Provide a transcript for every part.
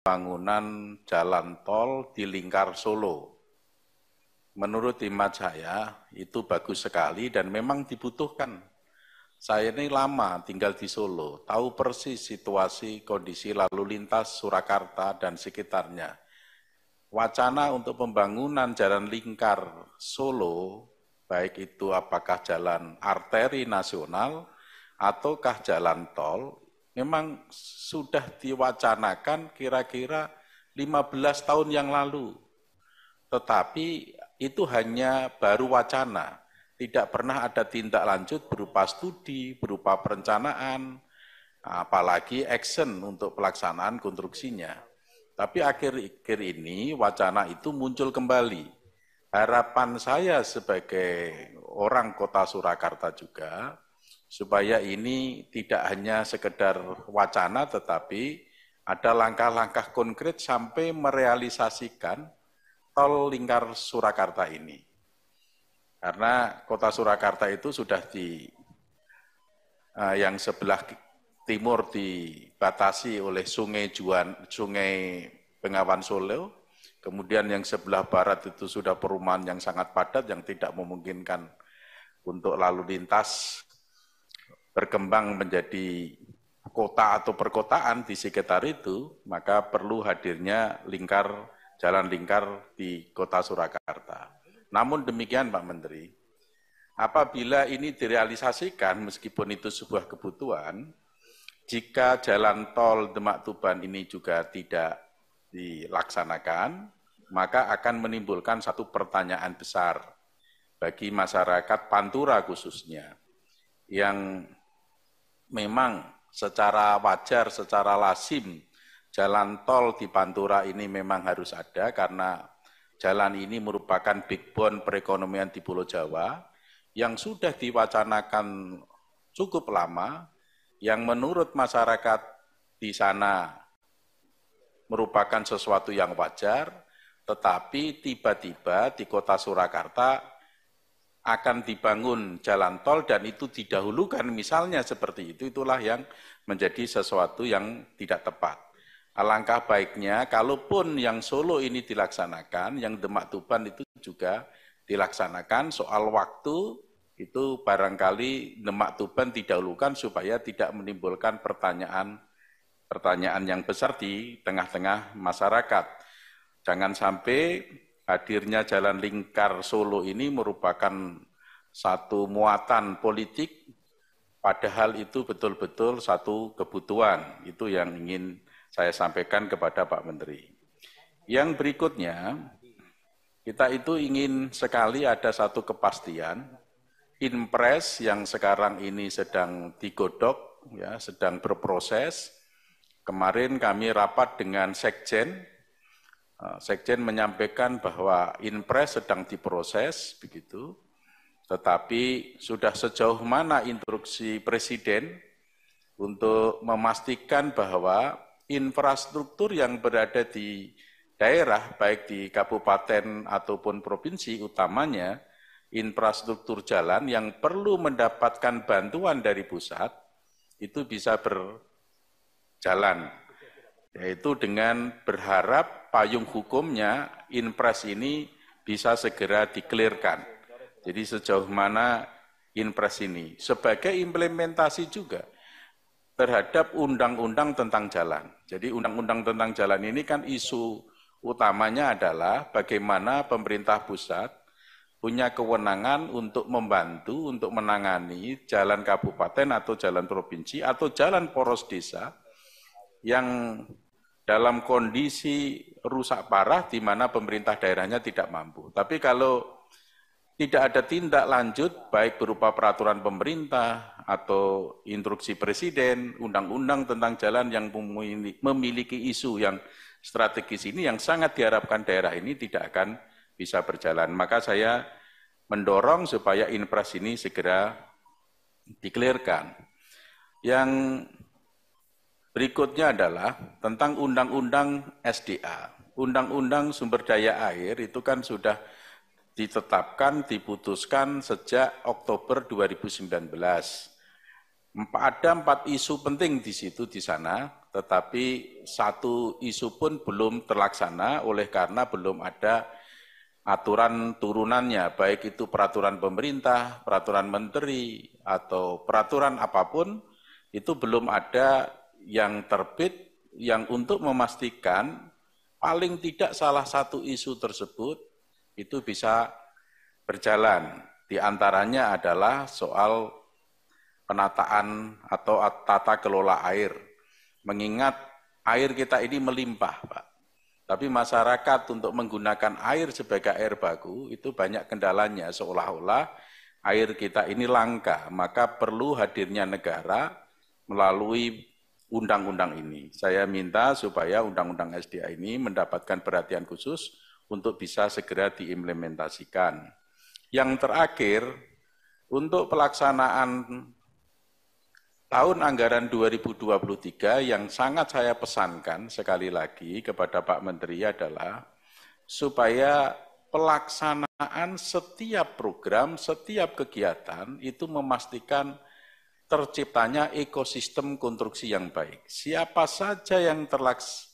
pembangunan jalan tol di lingkar Solo. Menurut hemat saya itu bagus sekali dan memang dibutuhkan. Saya ini lama tinggal di Solo, tahu persis situasi kondisi lalu lintas Surakarta dan sekitarnya. Wacana untuk pembangunan jalan lingkar Solo, baik itu apakah jalan arteri nasional ataukah jalan tol, memang sudah diwacanakan kira-kira 15 tahun yang lalu. Tetapi itu hanya baru wacana, tidak pernah ada tindak lanjut berupa studi, berupa perencanaan, apalagi action untuk pelaksanaan konstruksinya. Tapi akhir-akhir ini wacana itu muncul kembali. Harapan saya sebagai orang kota Surakarta juga, supaya ini tidak hanya sekedar wacana, tetapi ada langkah-langkah konkret sampai merealisasikan tol lingkar Surakarta ini. Karena kota Surakarta itu sudah yang sebelah timur dibatasi oleh Sungai Bengawan Solo, kemudian yang sebelah barat itu sudah perumahan yang sangat padat yang tidak memungkinkan untuk lalu lintas berkembang menjadi kota atau perkotaan di sekitar itu, maka perlu hadirnya jalan lingkar di kota Surakarta. Namun demikian Pak Menteri, apabila ini direalisasikan meskipun itu sebuah kebutuhan, jika jalan tol Demak Tuban ini juga tidak dilaksanakan, maka akan menimbulkan satu pertanyaan besar bagi masyarakat Pantura khususnya, yang memang secara wajar, secara lazim, jalan tol di Pantura ini memang harus ada karena jalan ini merupakan backbone perekonomian di Pulau Jawa yang sudah diwacanakan cukup lama, yang menurut masyarakat di sana merupakan sesuatu yang wajar, tetapi tiba-tiba di kota Surakarta akan dibangun jalan tol dan itu didahulukan misalnya seperti itu, itulah yang menjadi sesuatu yang tidak tepat. Alangkah baiknya, kalaupun yang Solo ini dilaksanakan, yang Demak Tuban itu juga dilaksanakan, soal waktu itu barangkali Demak Tuban didahulukan supaya tidak menimbulkan pertanyaan yang besar di tengah-tengah masyarakat. Jangan sampai hadirnya jalan lingkar Solo ini merupakan satu muatan politik, padahal itu betul-betul satu kebutuhan. Itu yang ingin saya sampaikan kepada Pak Menteri. Yang berikutnya, kita itu ingin sekali ada satu kepastian, Inpres yang sekarang ini sedang digodok, ya, sedang berproses. Kemarin kami rapat dengan Sekjen, Sekjen menyampaikan bahwa Inpres sedang diproses, begitu. Tetapi sudah sejauh mana instruksi Presiden untuk memastikan bahwa infrastruktur yang berada di daerah, baik di kabupaten ataupun provinsi, utamanya infrastruktur jalan yang perlu mendapatkan bantuan dari pusat, itu bisa berjalan. Yaitu dengan berharap payung hukumnya, Inpres ini bisa segera dikelirkan. Jadi sejauh mana Inpres ini, sebagai implementasi juga terhadap undang-undang tentang jalan. Jadi undang-undang tentang jalan ini kan isu utamanya adalah bagaimana pemerintah pusat punya kewenangan untuk membantu, untuk menangani jalan kabupaten atau jalan provinsi atau jalan poros desa yang dalam kondisi rusak parah di mana pemerintah daerahnya tidak mampu. Tapi kalau tidak ada tindak lanjut, baik berupa peraturan pemerintah atau instruksi presiden, undang-undang tentang jalan yang memiliki isu yang strategis ini, yang sangat diharapkan daerah ini tidak akan bisa berjalan. Maka saya mendorong supaya Inpres ini segera dikelirkan. Yang berikutnya adalah tentang undang-undang SDA. Undang-undang sumber daya air itu kan sudah ditetapkan, diputuskan sejak Oktober 2019. Ada 4 isu penting di situ, di sana, tetapi satu isu pun belum terlaksana oleh karena belum ada aturan turunannya, baik itu peraturan pemerintah, peraturan menteri, atau peraturan apapun, itu belum ada yang terbit yang untuk memastikan paling tidak salah satu isu tersebut itu bisa berjalan. Di antaranya adalah soal penataan atau tata kelola air. Mengingat air kita ini melimpah, Pak. Tapi masyarakat untuk menggunakan air sebagai air baku itu banyak kendalanya, seolah-olah air kita ini langka, maka perlu hadirnya negara melalui undang-undang ini. Saya minta supaya undang-undang SDA ini mendapatkan perhatian khusus untuk bisa segera diimplementasikan. Yang terakhir, untuk pelaksanaan tahun anggaran 2023 yang sangat saya pesankan sekali lagi kepada Pak Menteri adalah supaya pelaksanaan setiap program, setiap kegiatan itu memastikan terciptanya ekosistem konstruksi yang baik. Siapa saja yang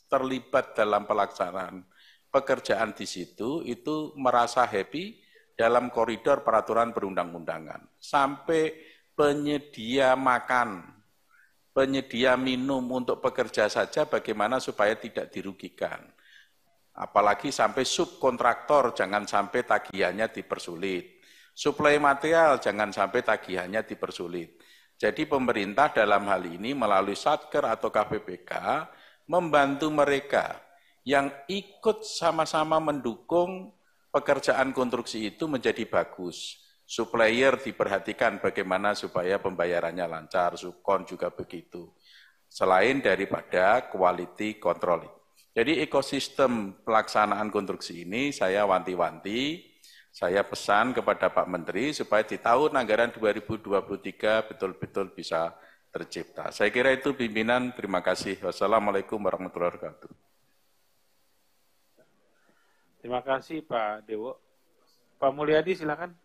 terlibat dalam pelaksanaan pekerjaan di situ itu merasa happy dalam koridor peraturan perundang-undangan. Sampai penyedia makan, penyedia minum untuk pekerja saja bagaimana supaya tidak dirugikan. Apalagi sampai subkontraktor jangan sampai tagihannya dipersulit. Suplai material jangan sampai tagihannya dipersulit. Jadi pemerintah dalam hal ini melalui Satker atau KPPK membantu mereka yang ikut sama-sama mendukung pekerjaan konstruksi itu menjadi bagus. Supplier diperhatikan bagaimana supaya pembayarannya lancar, subkon juga begitu. Selain daripada quality control. Jadi ekosistem pelaksanaan konstruksi ini saya wanti-wanti, saya pesan kepada Pak Menteri supaya di tahun anggaran 2023 betul-betul bisa tercipta. Saya kira itu pimpinan, terima kasih. Wassalamualaikum warahmatullahi wabarakatuh. Terima kasih Pak Dewo. Pak Mulyadi silakan.